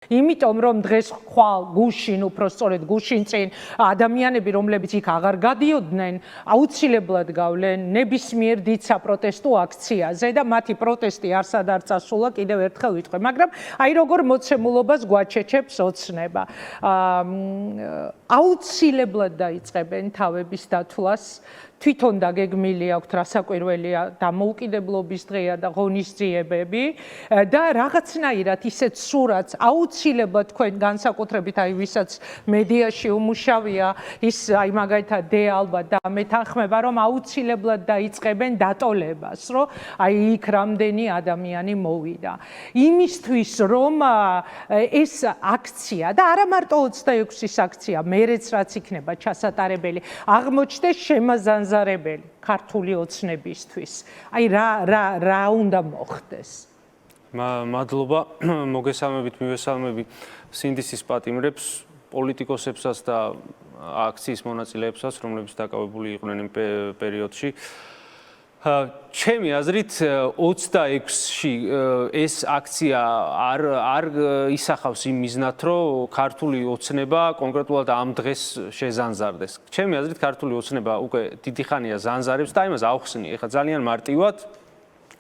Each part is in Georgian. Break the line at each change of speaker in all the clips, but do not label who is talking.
იმიტომ რომ დღეს ხვალ გუშინ უпроსწორედ გუშინ წინ ადამიანები რომლებიც იქ აღარ გადიოდნენ აუცილებლად გავლენ ნებისმიერ დიდ საპროტესტო აქციაზე და მათი პროტესტი არსად არ წასულა კიდევ ერთხელ ვიტყვი მაგრამ აი როგორ მოცემულობას გვაჩეჩებს ოცნება აუცილებლად დაიწყებენ თავების დათვლას თვითონ დაგეგმილი აქვთ რასაკვირველია დამოუკიდებლობის დღეა და ღონისძიებები და რაღაცნაირად ისეთ სურათს აუცილებლად თქვენ განსაკუთრებით აი ვისაც მედიაში უმუშავია ის აი მაგალითად დეალბა და მეთანხმება რომ აუცილებლად დაიწყებენ დატოლებას რომ აი იქ რამდენი ადამიანი მოვიდა იმისთვის რომ ეს აქცია და არა მარტო 26-ის აქცია მერეც რაც იქნება ჩასატარებელი აღმოჩნდეს შემაზანზარებელი ქართული ოცნებისთვის. აი რა უნდა მოხდეს?
მადლობა, მოგესალმებით, მივესალმები სინდისის პატიმრებს, პოლიტიკოსებსაც და აქციის მონაწილეებსაც, რომლებიც დაკავებული იყვნენ იმ პერიოდში. ჩემი აზრით 26-ში ეს აქცია არ ისახავს იმ მიზნად, რომ ქართული ოცნება კონკრეტულად ამ დღეს შეზანზარდეს. ჩემი აზრით ქართული ოცნება უკვე დიდი ხანია ზანზარებს და იმას ავხსნი. ეხლა ძალიან მარტივად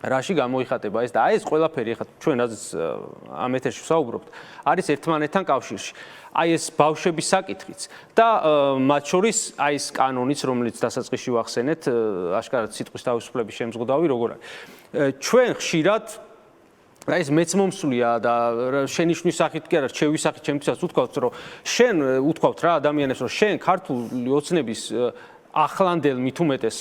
რაში გამოიხატება ეს და აი ეს ყველაფერი ეხლა ჩვენ რაზეც ამ ეთერში ვსაუბრობთ, არის ერთმანეთთან კავშირში. აი ეს ბავშვების საკითხიც და მათ შორის აი ეს კანონიც, რომელიც დასაწყისში ვახსენეთ, აშკარად სიტყვის თავისუფლების შემზღუდავი როგორ არის. ჩვენ ხშირად აი ეს მეც მომსულია და შენიშვნის სახით კი არა, რჩევის სახით ჩემთვისაც უთქვათ, რომ შენ უთქვათ რა ადამიანებს, რომ შენ ქართული ოცნების ახლანდელ მით უმეტეს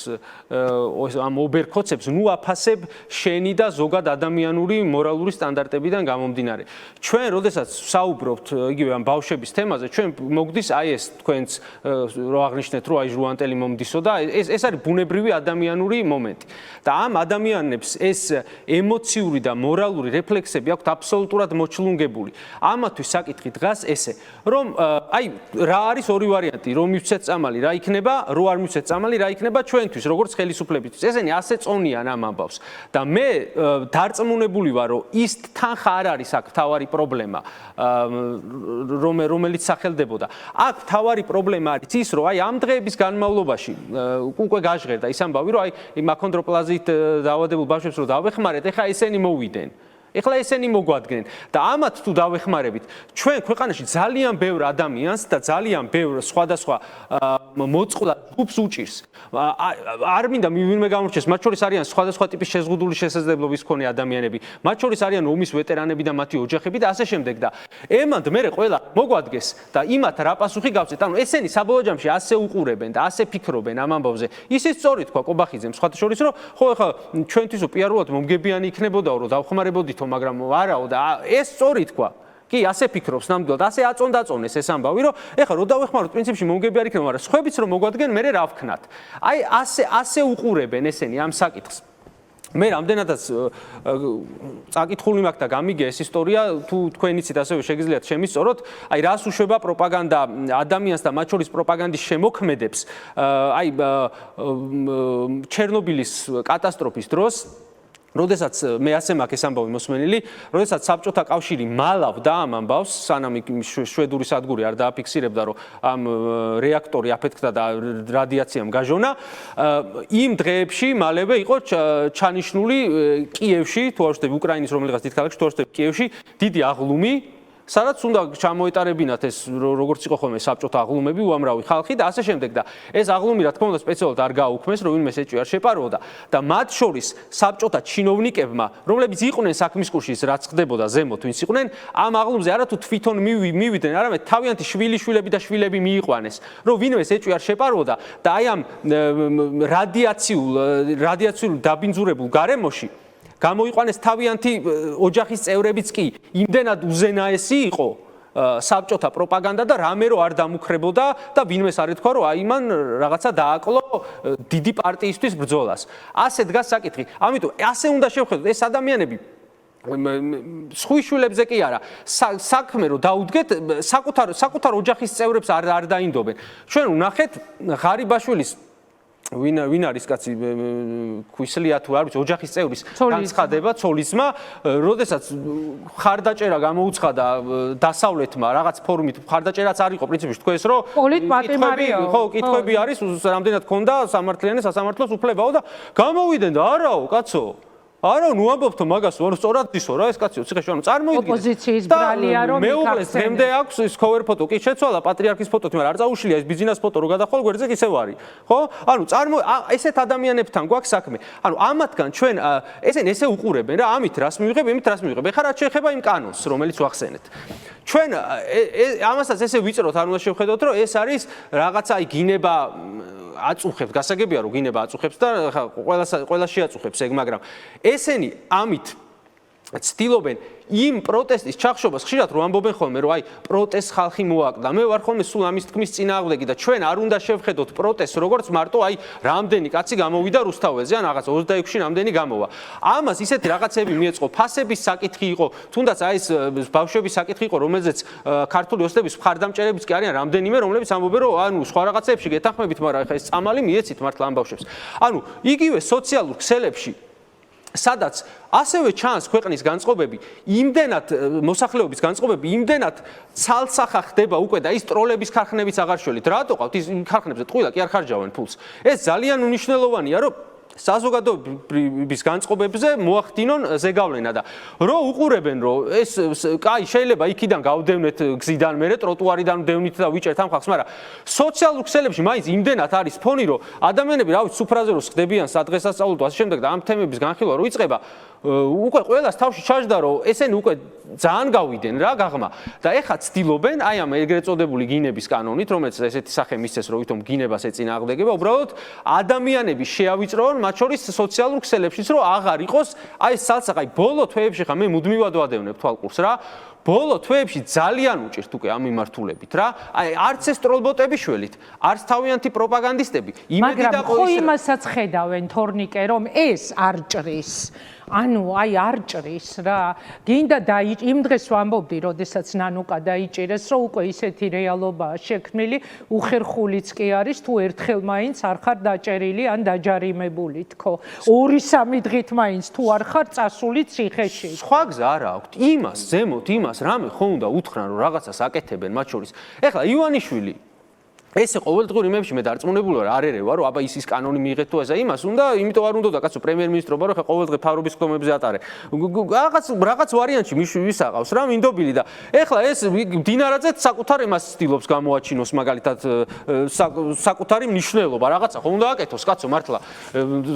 ამ ობერქოცებს ნუ აფასებ შენი და ზოგად ადამიანური მორალური სტანდარტებიდან გამომდინარე. ჩვენ როდესაც ვსაუბრობთ იგივე ამ ბავშვების თემაზე, ჩვენ მოგდის აი ეს თქვენც რო აღნიშნეთ, რომ აი ჟუანტელი მომდისო და ეს არის ბუნებრივი ადამიანური მომენტი. და ამ ადამიანებს ეს ემოციური და მორალური რეფლექსები აქვთ აბსოლუტურად მოჩლუნგებული. ამათვის საკითხი დგას ესე, რომ აი რა არის ორი ვარიანტი, რომ მივცეთ წამალი, რა იქნება, რო არ მივცეთ წამალი, რა იქნება ჩვენთვის, როგორც ხელისუფლებისთვის. ესენი ასე წონიან ამ ამბავს. და მე დარწმუნებული ვარ, რომ ის თანხა არ არის აქ თავარი პრობლემა, რომელიც სახელდებოდა. აქ თავარი პრობლემა არის ის, რომ აი ამ დღეების განმავლობაში უკვე გაჟღერდა ის ამბავი, რომ აი იმ აკონდროპლაზით დაავადებულ ბავშვებს რო დავეხმარეთ, ეხლა ესენი მოვიდნენ. ეხლა ესენი მოგვადგენენ და ამათ თუ დავეხმარებით ჩვენ ქვეყანაში ძალიან ბევრ ადამიანს და ძალიან ბევრ სხვადასხვა მოწყვლად ჯგუფს უჭირს. არ მინდა ვინმე გამორჩეს, მათ შორის არიან სხვადასხვა ტიპის შეზღუდული შესაძლებლობის მქონე ადამიანები, მათ შორის არიან ომის ვეტერანები და მათი ოჯახები და ასე შემდეგ და ემად მერე ყველა მოგვადგეს და იმათ რა პასუხი გავცეთ. ანუ ესენი საბოლოო ჯამში ასე უყურებენ და ასე ფიქრობენ ამ ამბავზე. ისიც სწორი თქვა კობახიძემ, სხვათა შორის რომ ხო ეხლა ჩვენთვის პირულად მომგებიანი იქნებოდაო რომ დავხმარებოდით მაგრამ არაო და ეს სწორი თქვა. კი, ასე ფიქრობს ნამდვილად, ასე აწონდაწონეს ეს ამბავი, რომ ეხლა რო დავეხმაროთ პრინციპში მომგებიანი იქნება, მაგრამ სხვაებიც რომ მოგვადგენ, მე რა ვქნათ. აი ასე უყურებენ ესენი ამ საკითხს. მე რამდენადაც წაკითხული მაქვს და გამიგე ეს ისტორია, თუ თქვენ იცით ასევე შეგიძლიათ შემისწოროთ, აი რას უშვება პროპაგანდა ადამიანს და მათ შორის პროპაგანდის შემოქმედებს, აი ჩერნობილის კატასტროფის დროს როდესაც მე ასე მაქვს ეს ამბავი მოსმენილი, როდესაც საბჭოთა კავშირი მალავდა ამ ამბავს, სანამ შვედური სადგური არ დააფიქსირებდა, რომ ამ რეაქტორი აფეთქდა და რადიაციამ გაჟონა, იმ დღეებში მალევე იყო ჩანიშნული კიევში, თუ არ ვშთები, უკრაინის რომელიღაც დიდ ქალაქში, თუ არ ვშთები, კიევში დიდი აღლუმი, სადაც უნდა ჩამოეტარებინათ ეს როგორც იყო ხოლმე საბჭოთა აღლუმები, უამრავი ხალხი და ასე შემდეგ და ეს აღლუმი რა თქმა უნდა სპეციალურად არ გააუქმეს, რომ ვინმე ეჭვი არ შეპაროდა და მათ შორის საბჭოთა ჩინოვნიკებმა, რომლებიც იყვნენ საქმის კურსში, რაც ხდებოდა ზემოთ, ვინც იყვნენ, ამ აღლუმზე არათუ თვითონ მივიდნენ, არამედ თავიანთი შვილიშვილები და შვილები მიიყვანეს, რომ ვინმე ეჭვი არ შეპაროდა და აი ამ რადიაციულ დაბინძურებულ გარემოში გამოიყვანეს თავიანთი ოჯახის წევრებიც კი იმდენად უზენაესი იყო საბჭოთა პროპაგანდა და რამე რო არ დამუქრებოდა და ვინმეს არ ეთქვა რომ აი მან რაღაცა დააკლო დიდი პარტიისთვის ბრძოლას. ასე დგას საკითხი. ამიტომ ასე უნდა შევხედოთ ეს ადამიანები სხვიშვილებზე კი არა საქმე რომ დაუდგეთ საკუთარ ოჯახის წევრებს არ დაინდობენ. ჩვენ ვნახეთ ღარიბაშვილის ვინ არის კაცი ქვისლია თუ არ ვიცი ოჯახის წევრის განცხადება ცოლისმა როდესაც ხარდაჭერა გამოუცხადა დასავლეთმა რაღაც ფორმით ხარდაჭერაც არ იყო პრინციპში თქვენს რომ კითხვები არის რამდენად ქონდა სამართლიანი სასამართლოს უფლებაო და გამოვიდნენ და არაო კაცო არა, ნუ ამბობთ მაგას, ვარ სწორად ისო რა ეს კაციო, ციხეში ანუ წარმოიდგინე.
ოპოზიციის ბრალია რომ
მეუღლეს დღემდე აქვს ის cover photo, კი შეცვალა პატრიარქის ფოტოთი, მაგრამ არ წაუშლია ეს ბიზნეს ფოტო, რო გადახვალ გვერდზე ისევ არის. ხო? ანუ ესეთ ადამიანებთან გვაქვს საქმე. ანუ ამათგან ჩვენ ესენი ესე უყურებენ რა, ამით რას მივიღებ, იმით რას მივიღებ. ეხლა რაც შეეხება იმ კანონს, რომელიც ვახსენეთ. ჩვენ ამასაც ესე ვიწროთ, არ უნდა შევხედოთ, რომ ეს არის რაღაცა აი გინება აწუხებს, გასაგებია რომ გინება აწუხებს და ყველა შეაწუხებს ეგ, მაგრამ ესენი ამით ცდილობენ იმ პროტესტის ჩახშობას ხშირად რომ ამბობენ ხოლმე რომ აი პროტესტს ხალხი მოაკდა მე ვარ ხოლმე სულ ამის თქმის წინააღმდეგი და ჩვენ არ უნდა შევხედოთ პროტესტს როგორც მარტო აი რამდენი კაცი გამოვიდა რუსთაველზე ან რაღაც 26-ში რამდენი გამოვა ამას ისეთი რაღაცები მიეწყო ფასების საკითხი იყო თუნდაც აი ეს ბავშვების საკითხი იყო რომელზეც ქართული ოსტების მხარდამჭერებიც კი არიან რამდენიმე რომლებიც ამბობენ რომ ანუ სხვა რაღაცებში გეთანხმებით მაგრამ ეხა ეს წამალი მიეცით მართლა ამ ბავშვებს ანუ იგივე სოციალურ ქსელებში სადაც ასევე ჩანს ქვეყნის განწყობები, იმდენად მოსახლეობის განწყობები, იმდენად ცალსახა ხდება უკვე და ის ტროლების ქარხნებიც აღარ შველით. რატო ყავთ ის ქარხნებზე ტყუილა კი არ ხარჯავენ ფულს. ეს ძალიან უნიშნელოვანია, რომ საზოგადოების განწყობებზე მოახდინონ ზეგავლენა და რო უყურებენ რომ ეს კაი შეიძლება იქიდან გავდევნეთ გზიდან მერე ტროტუარიდან ვდევნით და ვიჭერთ ამ ხალხს, მაგრამ სოციალურ ქსელებში მაინც იმდენად არის ფონი რომ ადამიანები რა ვიცი სუფრაზე რო ხდებიან სადღესასწაულო და ასე შემდეგ და ამ თემების განხილვა რო იწყება უკვე ყველას თავში ჩაჯდა რომ ესენი უკვე ძალიან გავიდნენ რა გაღმა და ეხლა ცდილობენ აი ამ ეგრეთ წოდებული გინების კანონით რომელიც ესეთი სახე მისცეს რომ ვითომ გინებას ეწინააღმდეგება უბრალოდ ადამიანები შეავიწროვონ მათ შორის სოციალურ ქსელებშიც რომ აღარ იყოს აი ეს სალსახა აი ბოლო თვეებში ხა მე მუდმივად ვადევნებ თვალყურს რა ბოლო თვეებში ძალიან უჭირთ უკვე ამ მიმართულებით რა აი არც ეს ტროლბოტები შველით არც თავიანთი პროპაგანდისტები იმედი და
ხო იმასაც ხედავენ თორნიკე რომ ეს არ ჭრის ანუ აი არ ჭრის რა გინდა იმ დღეს ვამბობდი როდესაც ნანუკა დაიჭირეს რომ უკვე ისეთი რეალობაა შექმნილი უხერხულიც კი არის თუ ერთხელ მაინც არ ხარ დაჭერილი ან დაჯარიმებული თქო 2-3 დღით მაინც თუ არ ხარ წასული ციხეში
სხვა გზა არ აქვს იმას ზემოთ იმას რამე ხო უნდა უთხრან რომ რაღაცას აკეთებენ მათ შორის ეხლა ივანიშვილი ესე ყოველდღიურ იმებში მე დარწმუნებული ვარ არ ერევა რომ აბა ის კანონი მიიღეთ თუ ესა იმას უნდა იმიტომ არ უნდა და კაცო პრემიერ-მინისტრობა რომ ხა ყოველდღე ფარობის ხდომებზე ატარე რაღაც ვარიანტში ვისაყავს რა მინდობილი და ეხლა ეს დინარაძეც საკუთარ იმას ცდილობს გამოაჩინოს მაგალითად საკუთარი მნიშვნელობა რაღაცა ხო უნდა აკეთოს კაცო მართლა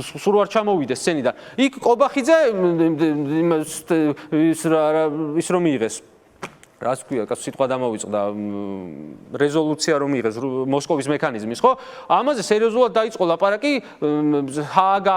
სულ არ ჩამოვიდეს სცენიდან იქ ყობახიძე ის რომ მიიღეს რას ქვია, კაცო სიტყვა დამოვიწყდა რეზოლუცია რომ იღეს მოსკოვის მექანიზმის, ხო? ამაზე სერიოზულად დაიწყო ლაპარაკი, ჰააგა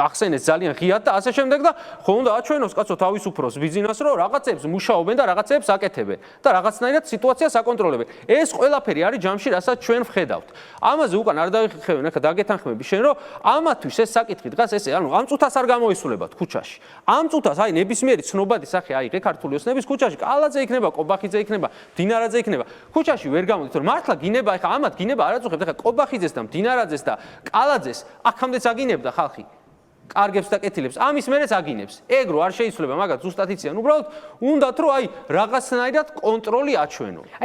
ახსენეს ძალიან ღიად და ასე შემდეგ და ხო უნდა აჩვენოს კაცო თავისუფლოს ბიზნესს რომ რაღაცებს მუშაობენ და რაღაცებს აკეთებენ და რაღაცნაირად სიტუაციას აკონტროლებენ. ეს ყველაფერი არის ჯამში, რასაც ჩვენ ვხედავთ. ამაზე უკან არ დაიხევენ, ახლა დაგეთანხმები შენ რომ ამათვის ეს საკითხი დღეს ესე, ანუ ამ წუთას არ გამოისულებათ ქუჩაში. ამ წუთას აი ნებისმიერი ცნობადი სახე აიღე ქართული ოსნების ქუჩაში, კალაძე იქნება ყობახიძე იქნება, დინარაძე იქნება. ქუჩაში ვერ გამოდით, რომ მართლა გინება, ეხლა ამათ გინება არ აწუხებთ, ეხლა ყობახიძეს და დინარაძეს და კალაძეს აქამდეც აგინებდა ხალხი. კარგებს და კეთილებს, ამის მერეც აგინებს. ეგ რო არ შეიძლება, მაგათ ზუსტად იციან, უბრალოდ უნდათ რომ აი რაღაცნაირად კონტროლი აჩვენონ.